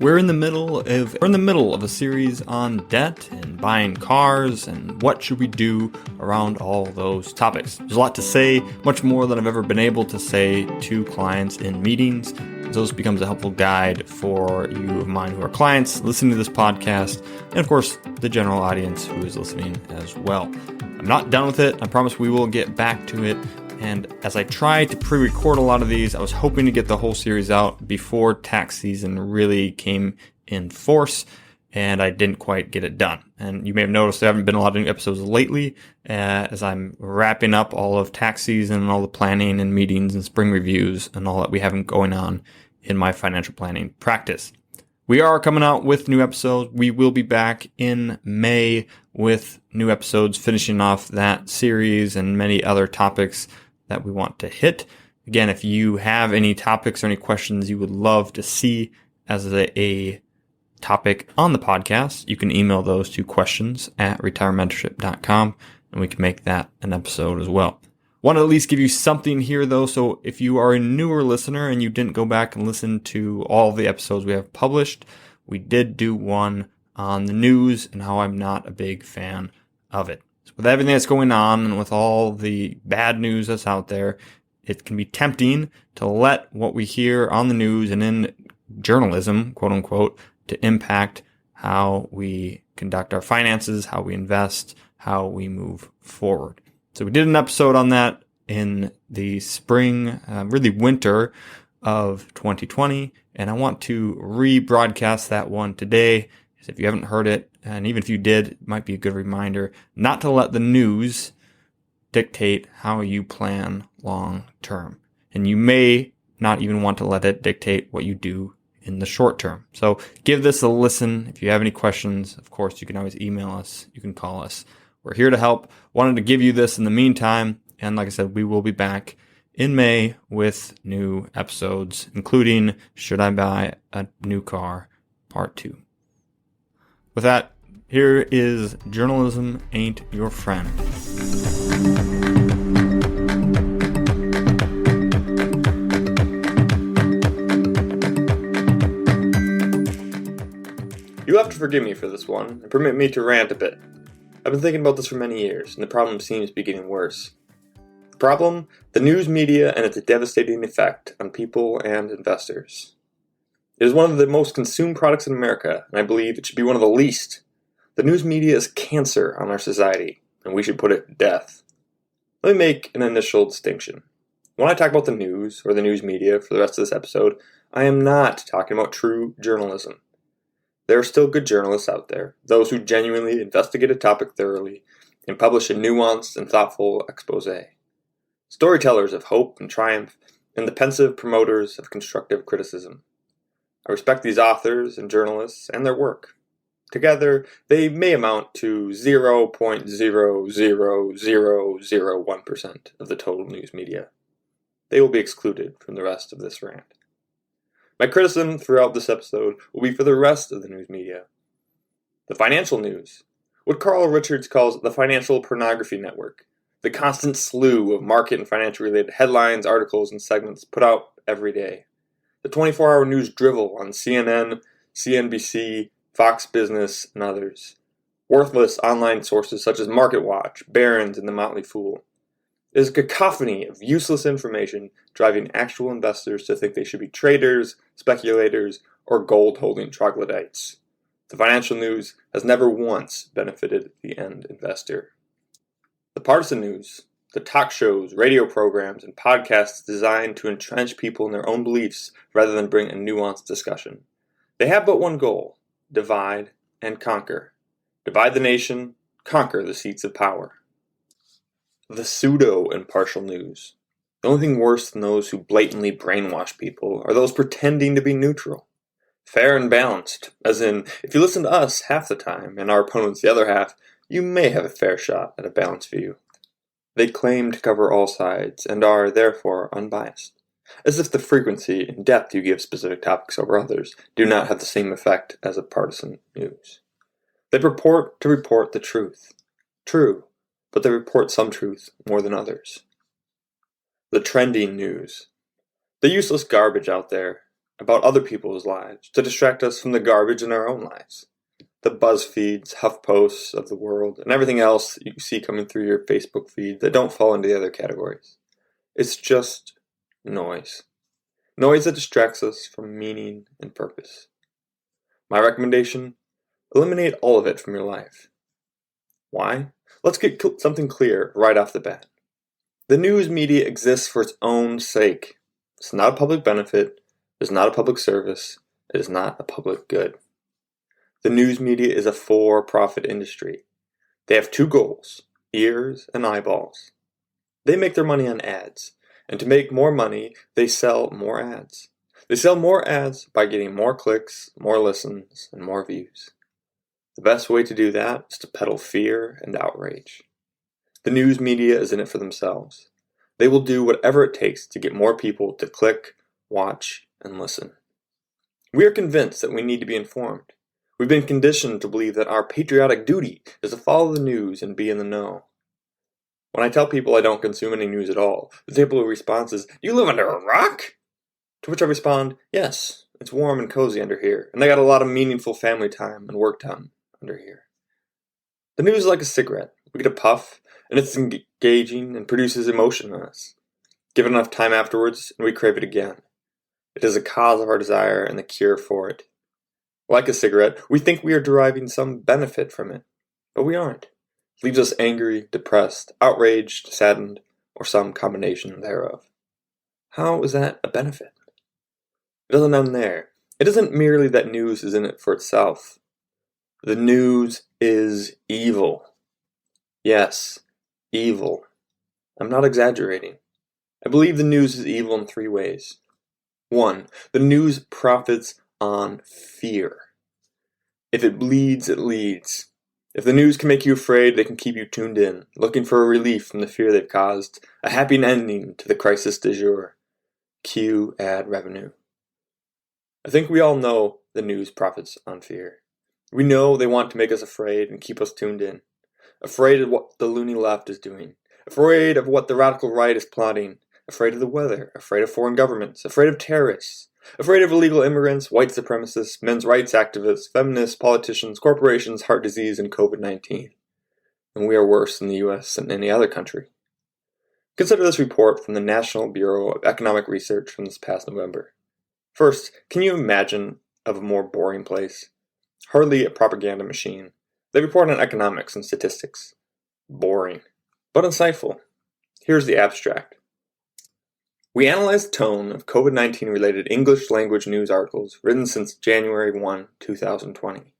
We're in the middle of a series on debt and buying cars and what should we do around all those topics. There's a lot to say, much more than I've ever been able to say to clients in meetings. So this becomes a helpful guide for you of mine who are clients listening to this podcast, and of course the general audience who is listening as well. I'm not done with it. I promise we will get back to it. And as I tried to pre-record a lot of these, I was hoping to get the whole series out before tax season really came in force, and I didn't quite get it done. And you may have noticed there haven't been a lot of new episodes lately, as I'm wrapping up all of tax season and all the planning and meetings and spring reviews and all that we have going on in my financial planning practice. We are coming out with new episodes. We will be back in May with new episodes, finishing off that series and many other topics that we want to hit. Again, if you have any topics or any questions you would love to see as a topic on the podcast, you can email those to questions@retirementorship.com and we can make that an episode as well. Want to at least give you something here though, so if you are a newer listener and you didn't go back and listen to all the episodes we have published, we did do one on the news and how I'm not a big fan of it. So with everything that's going on and with all the bad news that's out there, it can be tempting to let what we hear on the news and in journalism, quote unquote, to impact how we conduct our finances, how we invest, how we move forward. So we did an episode on that in the spring, really winter of 2020, and I want to rebroadcast that one today. If you haven't heard it, and even if you did, it might be a good reminder not to let the news dictate how you plan long term. And you may not even want to let it dictate what you do in the short term. So give this a listen. If you have any questions, of course, you can always email us. You can call us. We're here to help. Wanted to give you this in the meantime. And like I said, we will be back in May with new episodes, including Should I Buy a New Car, Part 2. With that, here is Journalism Ain't Your Friend. You'll have to forgive me for this one, and permit me to rant a bit. I've been thinking about this for many years, and the problem seems to be getting worse. The problem? The news media and its devastating effect on people and investors. It is one of the most consumed products in America, and I believe it should be one of the least. The news media is cancer on our society, and we should put it to death. Let me make an initial distinction. When I talk about the news, or the news media, for the rest of this episode, I am not talking about true journalism. There are still good journalists out there, those who genuinely investigate a topic thoroughly and publish a nuanced and thoughtful expose. Storytellers of hope and triumph, and the pensive promoters of constructive criticism. I respect these authors and journalists and their work. Together, they may amount to 0.00001% of the total news media. They will be excluded from the rest of this rant. My criticism throughout this episode will be for the rest of the news media. The financial news, what Carl Richards calls the financial pornography network, the constant slew of market and financial related headlines, articles, and segments put out every day. The 24-hour news drivel on CNN, CNBC, Fox Business, and others. Worthless online sources such as MarketWatch, Barron's, and The Motley Fool. It is a cacophony of useless information driving actual investors to think they should be traders, speculators, or gold-holding troglodytes. The financial news has never once benefited the end investor. The partisan news, the talk shows, radio programs, and podcasts designed to entrench people in their own beliefs rather than bring a nuanced discussion. They have but one goal: divide and conquer. Divide the nation, conquer the seats of power. The pseudo-impartial news. The only thing worse than those who blatantly brainwash people are those pretending to be neutral. Fair and balanced, as in, if you listen to us half the time and our opponents the other half, you may have a fair shot at a balanced view. They claim to cover all sides and are, therefore, unbiased, as if the frequency and depth you give specific topics over others do not have the same effect as a partisan news. They purport to report the truth. True, but they report some truth more than others. The trending news. The useless garbage out there about other people's lives to distract us from the garbage in our own lives. The BuzzFeeds, HuffPosts of the world, and everything else you see coming through your Facebook feed that don't fall into the other categories. It's just noise. Noise that distracts us from meaning and purpose. My recommendation? Eliminate all of it from your life. Why? Let's get something clear right off the bat. The news media exists for its own sake. It's not a public benefit. It is not a public service. It is not a public good. The news media is a for-profit industry. They have two goals, ears and eyeballs. They make their money on ads, and to make more money, they sell more ads. They sell more ads by getting more clicks, more listens, and more views. The best way to do that is to peddle fear and outrage. The news media is in it for themselves. They will do whatever it takes to get more people to click, watch, and listen. We are convinced that we need to be informed. We've been conditioned to believe that our patriotic duty is to follow the news and be in the know. When I tell people I don't consume any news at all, the typical response is, "Do you live under a rock?" To which I respond, "Yes, it's warm and cozy under here, and I got a lot of meaningful family time and work done under here." The news is like a cigarette. We get a puff, and it's engaging and produces emotion in us. Give it enough time afterwards, and we crave it again. It is the cause of our desire and the cure for it. Like a cigarette, we think we are deriving some benefit from it, but we aren't. It leaves us angry, depressed, outraged, saddened, or some combination thereof. How is that a benefit? It doesn't end there. It isn't merely that news is in it for itself. The news is evil. Yes, evil. I'm not exaggerating. I believe the news is evil in 3 ways. 1. The news profits on fear. If it bleeds, it leads. If the news can make you afraid, they can keep you tuned in, looking for a relief from the fear they've caused, a happy ending to the crisis du jour. Cue ad revenue. I think we all know the news profits on fear. We know they want to make us afraid and keep us tuned in. Afraid of what the loony left is doing. Afraid of what the radical right is plotting. Afraid of the weather. Afraid of foreign governments. Afraid of terrorists. Afraid of illegal immigrants, white supremacists, men's rights activists, feminists, politicians, corporations, heart disease, and COVID-19. And we are worse in the US than any other country. Consider this report from the National Bureau of Economic Research from this past November. First, can you imagine of a more boring place? Hardly a propaganda machine. They report on economics and statistics. Boring, but insightful. Here's the abstract. We analyzed the tone of COVID-19 related English language news articles written since January 1, 2020.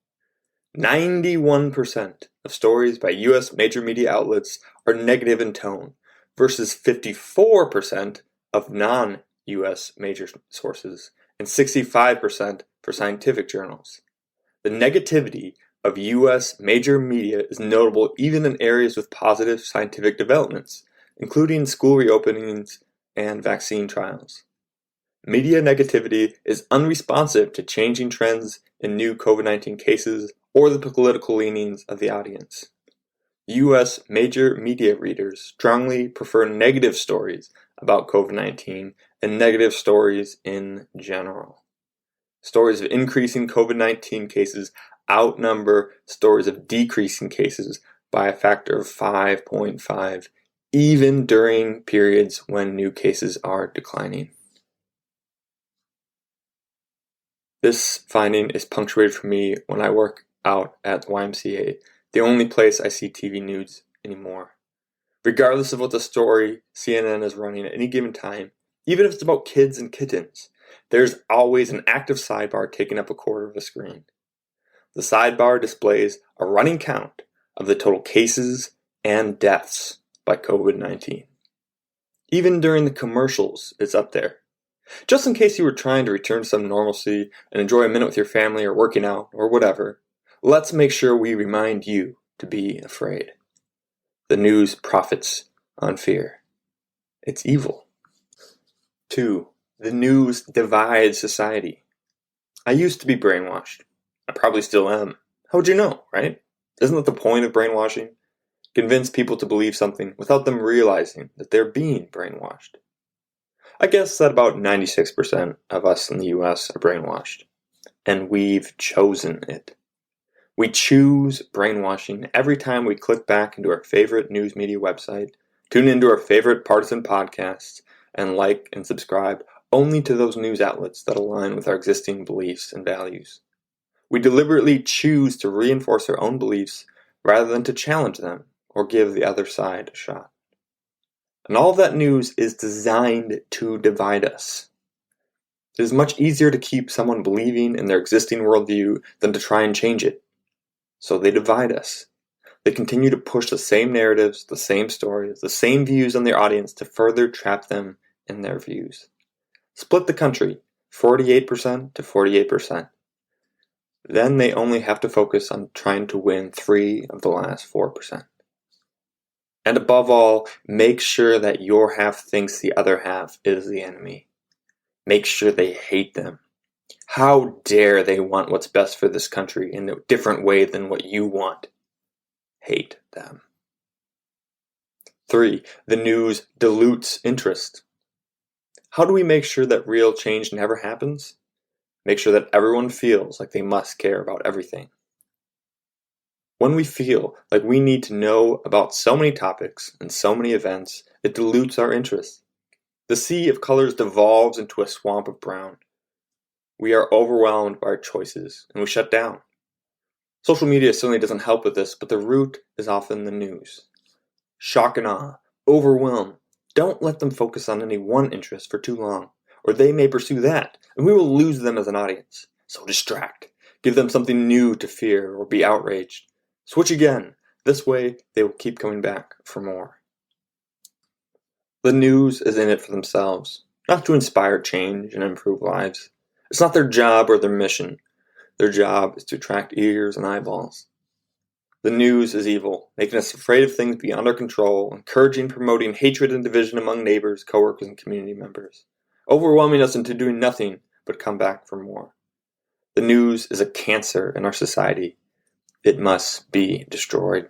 91% of stories by U.S. major media outlets are negative in tone versus 54% of non-U.S. major sources and 65% for scientific journals. The negativity of U.S. major media is notable even in areas with positive scientific developments, including school reopenings and vaccine trials. Media negativity is unresponsive to changing trends in new COVID-19 cases or the political leanings of the audience. U.S. major media readers strongly prefer negative stories about COVID-19 and negative stories in general. Stories of increasing COVID-19 cases outnumber stories of decreasing cases by a factor of 5.5, even during periods when new cases are declining. This finding is punctuated for me when I work out at the YMCA, the only place I see TV news anymore. Regardless of what the story CNN is running at any given time, even if it's about kids and kittens, there's always an active sidebar taking up a quarter of the screen. The sidebar displays a running count of the total cases and deaths by COVID-19. Even during the commercials, it's up there. Just in case you were trying to return to some normalcy and enjoy a minute with your family or working out or whatever, let's make sure we remind you to be afraid. The news profits on fear. It's evil. 2. The news divides society. I used to be brainwashed. I probably still am. How would you know, right? Isn't that the point of brainwashing? Convince people to believe something without them realizing that they're being brainwashed. I guess that about 96% of us in the US are brainwashed, and we've chosen it. We choose brainwashing every time we click back into our favorite news media website, tune into our favorite partisan podcasts, and like and subscribe only to those news outlets that align with our existing beliefs and values. We deliberately choose to reinforce our own beliefs rather than to challenge them or give the other side a shot. And all of that news is designed to divide us. It is much easier to keep someone believing in their existing worldview than to try and change it. So they divide us. They continue to push the same narratives, the same stories, the same views on their audience to further trap them in their views. Split the country, 48% to 48%. Then they only have to focus on trying to win 3 of the last 4%. And above all, make sure that your half thinks the other half is the enemy. Make sure they hate them. How dare they want what's best for this country in a different way than what you want? Hate them. 3. The news dilutes interest. How do we make sure that real change never happens? Make sure that everyone feels like they must care about everything. When we feel like we need to know about so many topics and so many events, it dilutes our interest. The sea of colors devolves into a swamp of brown. We are overwhelmed by our choices and we shut down. Social media certainly doesn't help with this, but the root is often the news. Shock and awe, overwhelm. Don't let them focus on any one interest for too long, or they may pursue that, and we will lose them as an audience. So distract. Give them something new to fear or be outraged. Switch again. This way, they will keep coming back for more. The news is in it for themselves, not to inspire change and improve lives. It's not their job or their mission. Their job is to attract ears and eyeballs. The news is evil, making us afraid of things beyond our control, encouraging, promoting hatred and division among neighbors, coworkers, and community members, overwhelming us into doing nothing but come back for more. The news is a cancer in our society. It must be destroyed.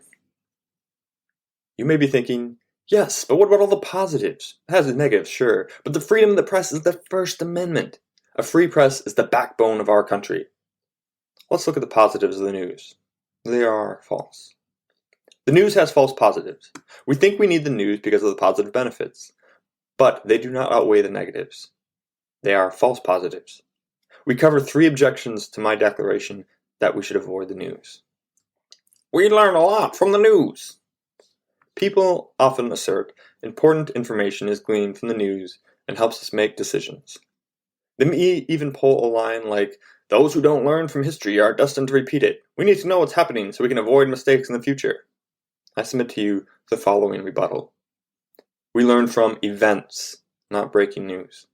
You may be thinking, yes, but what about all the positives? It has its negatives, sure, but the freedom of the press is the First Amendment. A free press is the backbone of our country. Let's look at the positives of the news. They are false. The news has false positives. We think we need the news because of the positive benefits, but they do not outweigh the negatives. They are false positives. We cover 3 objections to my declaration that we should avoid the news. We learn a lot from the news. People often assert important information is gleaned from the news and helps us make decisions. They may even pull a line like, "Those who don't learn from history are destined to repeat it. We need to know what's happening so we can avoid mistakes in the future." I submit to you the following rebuttal. We learn from events, not breaking news.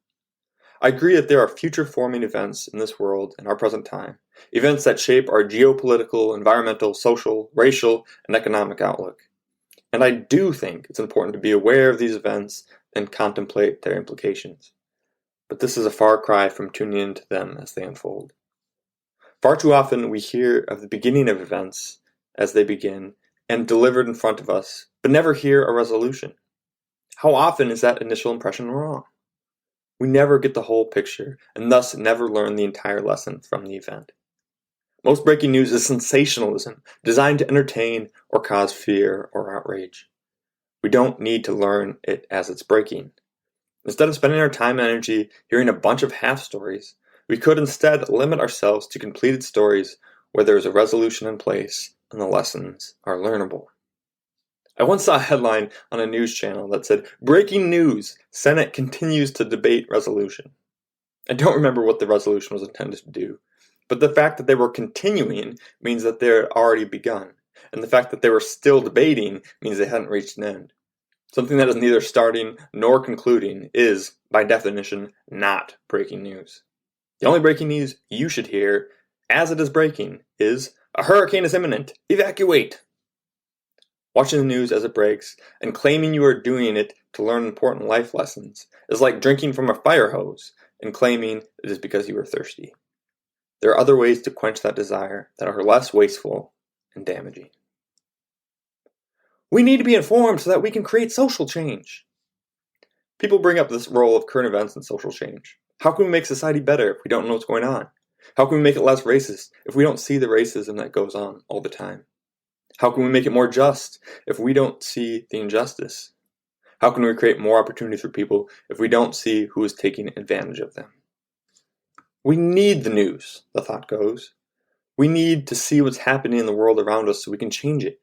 I agree that there are future-forming events in this world in our present time, events that shape our geopolitical, environmental, social, racial, and economic outlook. And I do think it's important to be aware of these events and contemplate their implications. But this is a far cry from tuning into them as they unfold. Far too often we hear of the beginning of events as they begin and delivered in front of us, but never hear a resolution. How often is that initial impression wrong? We never get the whole picture, and thus never learn the entire lesson from the event. Most breaking news is sensationalism, designed to entertain or cause fear or outrage. We don't need to learn it as it's breaking. Instead of spending our time and energy hearing a bunch of half stories, we could instead limit ourselves to completed stories where there is a resolution in place and the lessons are learnable. I once saw a headline on a news channel that said, "Breaking news, Senate continues to debate resolution." I don't remember what the resolution was intended to do, but the fact that they were continuing means that they had already begun, and the fact that they were still debating means they hadn't reached an end. Something that is neither starting nor concluding is, by definition, not breaking news. The only breaking news you should hear, as it is breaking, is, "A hurricane is imminent, evacuate!" Watching the news as it breaks and claiming you are doing it to learn important life lessons is like drinking from a fire hose and claiming it is because you are thirsty. There are other ways to quench that desire that are less wasteful and damaging. We need to be informed so that we can create social change. People bring up this role of current events and social change. How can we make society better if we don't know what's going on? How can we make it less racist if we don't see the racism that goes on all the time? How can we make it more just if we don't see the injustice? How can we create more opportunities for people if we don't see who is taking advantage of them? We need the news, the thought goes. We need to see what's happening in the world around us so we can change it.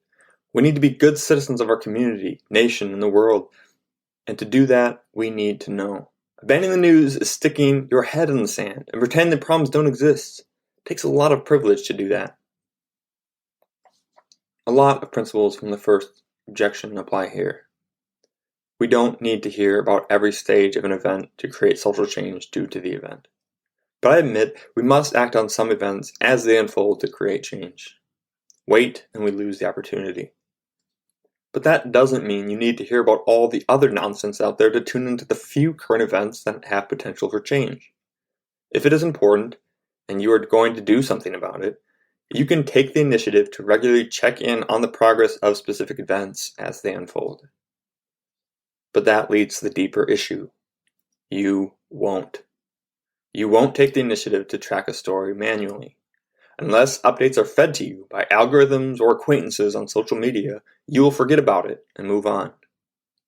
We need to be good citizens of our community, nation, and the world. And to do that, we need to know. Abandoning the news is sticking your head in the sand and pretending that problems don't exist. It takes a lot of privilege to do that. A lot of principles from the first objection apply here. We don't need to hear about every stage of an event to create social change due to the event. But I admit we must act on some events as they unfold to create change. Wait and we lose the opportunity. But that doesn't mean you need to hear about all the other nonsense out there to tune into the few current events that have potential for change. If it is important, and you are going to do something about it, you can take the initiative to regularly check in on the progress of specific events as they unfold. But that leads to the deeper issue. You won't. You won't take the initiative to track a story manually. Unless updates are fed to you by algorithms or acquaintances on social media, you will forget about it and move on.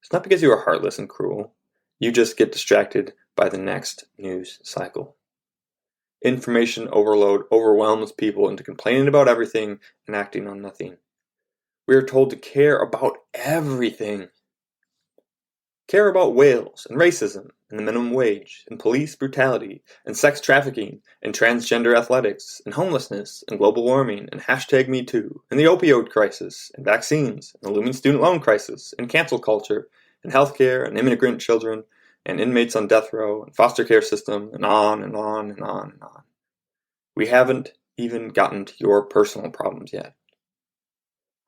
It's not because you are heartless and cruel. You just get distracted by the next news cycle. Information overload overwhelms people into complaining about everything and acting on nothing. We are told to care about everything. Care about whales and racism and the minimum wage and police brutality and sex trafficking and transgender athletics and homelessness and global warming and #MeToo and the opioid crisis and vaccines and the looming student loan crisis and cancel culture and healthcare and immigrant children and inmates on death row and foster care system and on and on and on and on. We haven't even gotten to your personal problems yet.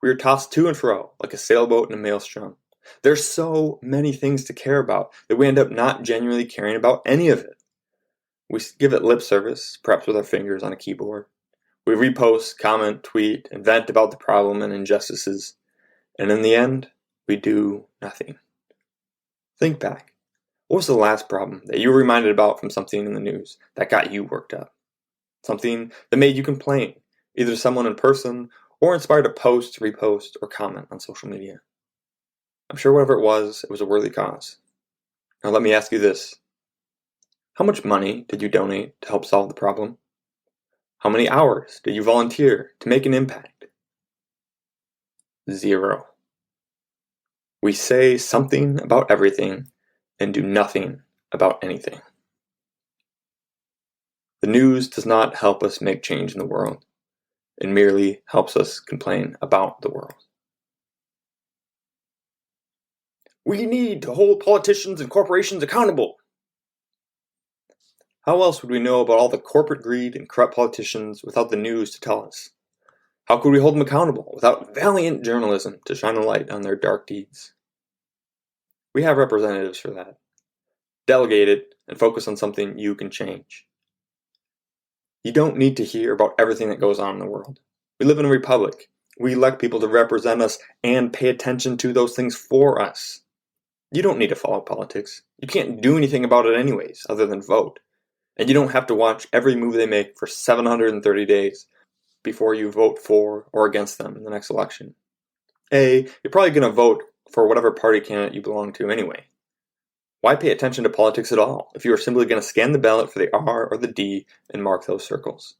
We are tossed to and fro like a sailboat in a maelstrom. There's so many things to care about that we end up not genuinely caring about any of it. We give it lip service, perhaps with our fingers on a keyboard. We repost, comment, tweet, and vent about the problem and injustices. And in the end, we do nothing. Think back. What was the last problem that you were reminded about from something in the news that got you worked up? Something that made you complain, either to someone in person or inspired to post, repost, or comment on social media. I'm sure whatever it was a worthy cause. Now let me ask you this. How much money did you donate to help solve the problem? How many hours did you volunteer to make an impact? 0. We say something about everything and do nothing about anything. The news does not help us make change in the world. It merely helps us complain about the world. We need to hold politicians and corporations accountable. How else would we know about all the corporate greed and corrupt politicians without the news to tell us? How could we hold them accountable without valiant journalism to shine a light on their dark deeds? We have representatives for that. Delegate it and focus on something you can change. You don't need to hear about everything that goes on in the world. We live in a republic. We elect people to represent us and pay attention to those things for us. You don't need to follow politics. You can't do anything about it anyways, other than vote. And you don't have to watch every move they make for 730 days before you vote for or against them in the next election. You're probably going to vote for whatever party candidate you belong to anyway. Why pay attention to politics at all if you are simply going to scan the ballot for the R or the D and mark those circles?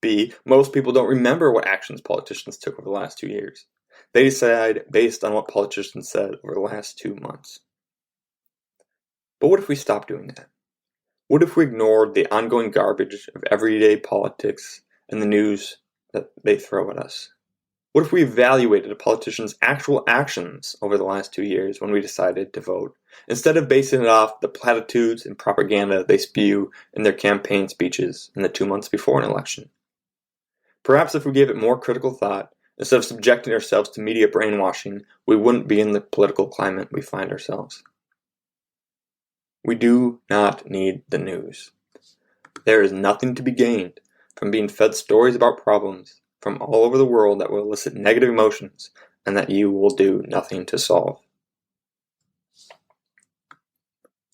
B, most people don't remember what actions politicians took over the last 2 years. They decide based on what politicians said over the last 2 months. But what if we stopped doing that? What if we ignored the ongoing garbage of everyday politics and the news that they throw at us? What if we evaluated a politician's actual actions over the last 2 years when we decided to vote, instead of basing it off the platitudes and propaganda they spew in their campaign speeches in the 2 months before an election? Perhaps if we gave it more critical thought, instead of subjecting ourselves to media brainwashing, we wouldn't be in the political climate we find ourselves. We do not need the news. There is nothing to be gained from being fed stories about problems from all over the world that will elicit negative emotions and that you will do nothing to solve.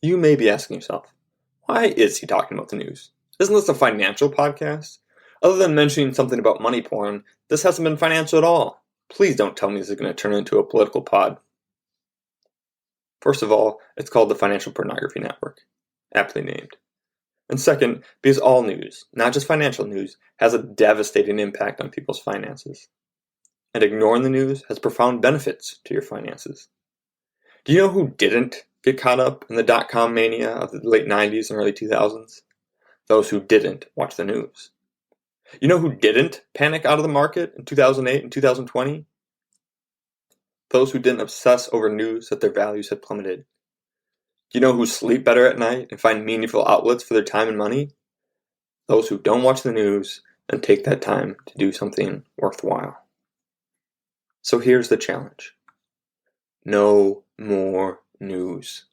You may be asking yourself, why is he talking about the news? Isn't this a financial podcast? Other than mentioning something about money porn, this hasn't been financial at all. Please don't tell me this is going to turn into a political pod. First of all, it's called the Financial Pornography Network, aptly named. And second, because all news, not just financial news, has a devastating impact on people's finances. And ignoring the news has profound benefits to your finances. Do you know who didn't get caught up in the dot-com mania of the late 90s and early 2000s? Those who didn't watch the news. You know who didn't panic out of the market in 2008 and 2020? Those who didn't obsess over news that their values had plummeted. Do you know who sleep better at night and find meaningful outlets for their time and money? Those who don't watch the news and take that time to do something worthwhile. So here's the challenge. No more news.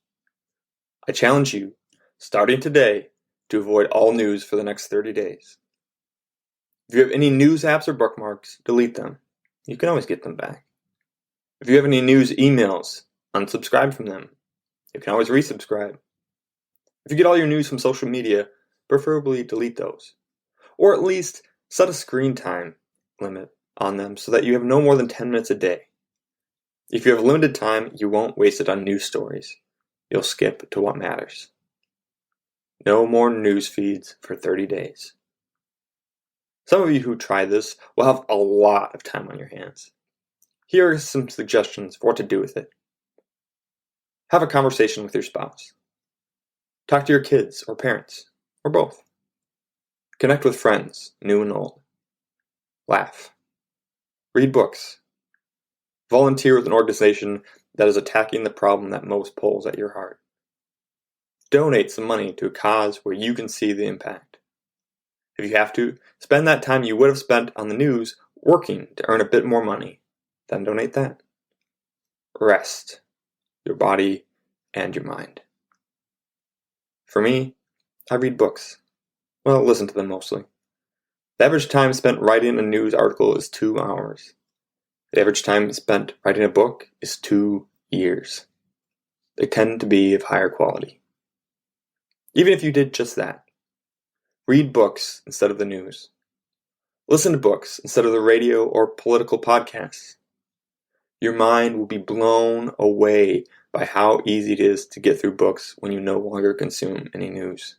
I challenge you, starting today, to avoid all news for the next 30 days. If you have any news apps or bookmarks, delete them. You can always get them back. If you have any news emails, unsubscribe from them. You can always resubscribe. If you get all your news from social media, preferably delete those. Or at least set a screen time limit on them so that you have no more than 10 minutes a day. If you have limited time, you won't waste it on news stories. You'll skip to what matters. No more news feeds for 30 days. Some of you who try this will have a lot of time on your hands. Here are some suggestions for what to do with it. Have a conversation with your spouse. Talk to your kids or parents, or both. Connect with friends, new and old. Laugh. Read books. Volunteer with an organization that is attacking the problem that most pulls at your heart. Donate some money to a cause where you can see the impact. If you have to, spend that time you would have spent on the news working to earn a bit more money. Then donate that. Rest your body and your mind. For me, I read books. Well, listen to them mostly. The average time spent writing a news article is 2 hours. The average time spent writing a book is 2 years. They tend to be of higher quality. Even if you did just that, read books instead of the news. Listen to books instead of the radio or political podcasts. Your mind will be blown away by how easy it is to get through books when you no longer consume any news.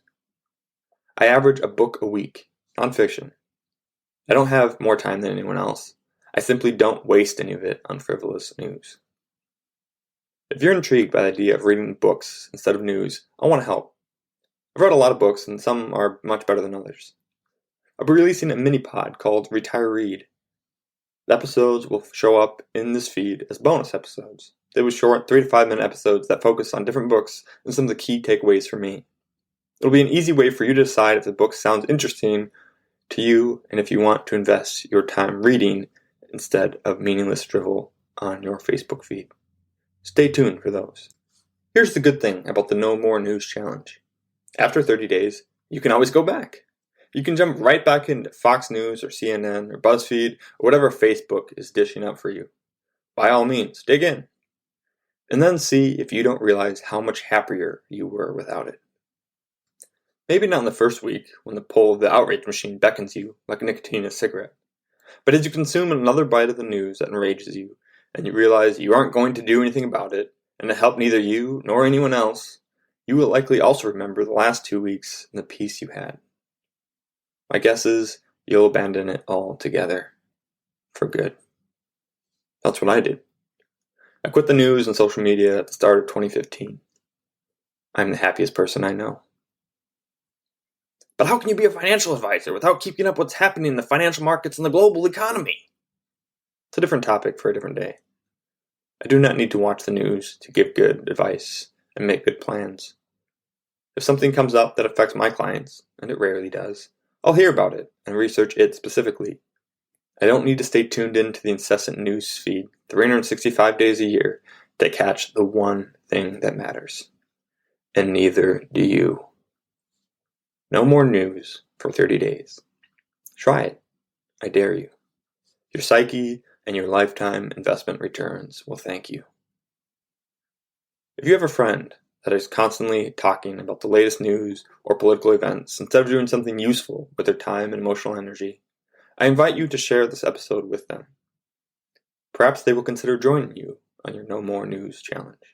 I average a book a week, nonfiction. I don't have more time than anyone else. I simply don't waste any of it on frivolous news. If you're intrigued by the idea of reading books instead of news, I want to help. I've read a lot of books and some are much better than others. I'll be releasing a mini-pod called Retire Read. The episodes will show up in this feed as bonus episodes. They will short 3 to 5 minute episodes that focus on different books and some of the key takeaways for me. It'll be an easy way for you to decide if the book sounds interesting to you and if you want to invest your time reading instead of meaningless drivel on your Facebook feed. Stay tuned for those. Here's the good thing about the No More News Challenge. After 30 days, you can always go back. You can jump right back into Fox News or CNN or BuzzFeed or whatever Facebook is dishing up for you. By all means, dig in. And then see if you don't realize how much happier you were without it. Maybe not in the first week when the pull of the outrage machine beckons you like nicotine in a cigarette. But as you consume another bite of the news that enrages you, and you realize you aren't going to do anything about it, and to help neither you nor anyone else, you will likely also remember the last 2 weeks and the peace you had. My guess is you'll abandon it altogether. For good. That's what I did. I quit the news and social media at the start of 2015. I'm the happiest person I know. But how can you be a financial advisor without keeping up what's happening in the financial markets and the global economy? It's a different topic for a different day. I do not need to watch the news to give good advice and make good plans. If something comes up that affects my clients, and it rarely does, I'll hear about it and research it specifically. I don't need to stay tuned in to the incessant news feed 365 days a year to catch the one thing that matters. And neither do you. No more news for 30 days. Try it. I dare you. Your psyche and your lifetime investment returns will thank you. If you have a friend that is constantly talking about the latest news or political events instead of doing something useful with their time and emotional energy, I invite you to share this episode with them. Perhaps they will consider joining you on your No More News challenge.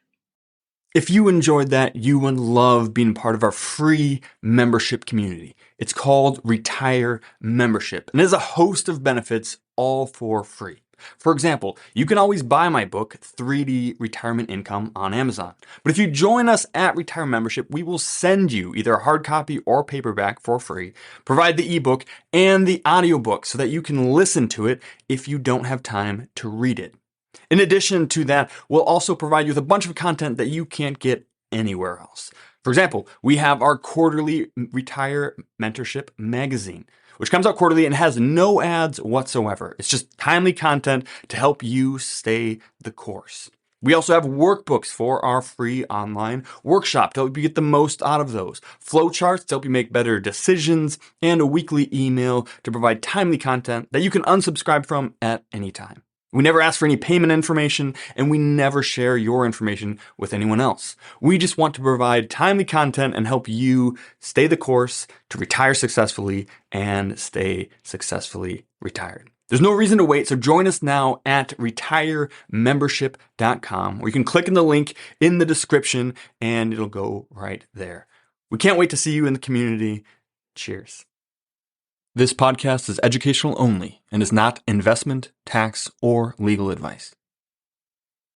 If you enjoyed that, you would love being part of our free membership community. It's called Retire Membership, and it has a host of benefits, all for free. For example, you can always buy my book, 3D Retirement Income, on Amazon. But if you join us at Retire Membership, we will send you either a hard copy or paperback for free, provide the ebook and the audiobook so that you can listen to it if you don't have time to read it. In addition to that, we'll also provide you with a bunch of content that you can't get anywhere else. For example, we have our quarterly Retire Mentorship magazine, which comes out quarterly and has no ads whatsoever. It's just timely content to help you stay the course. We also have workbooks for our free online workshop to help you get the most out of those, flowcharts to help you make better decisions, and a weekly email to provide timely content that you can unsubscribe from at any time. We never ask for any payment information, and we never share your information with anyone else. We just want to provide timely content and help you stay the course to retire successfully and stay successfully retired. There's no reason to wait, so join us now at retiremembership.com, where you can click in the link in the description and it'll go right there. We can't wait to see you in the community. Cheers. This podcast is educational only and is not investment, tax, or legal advice.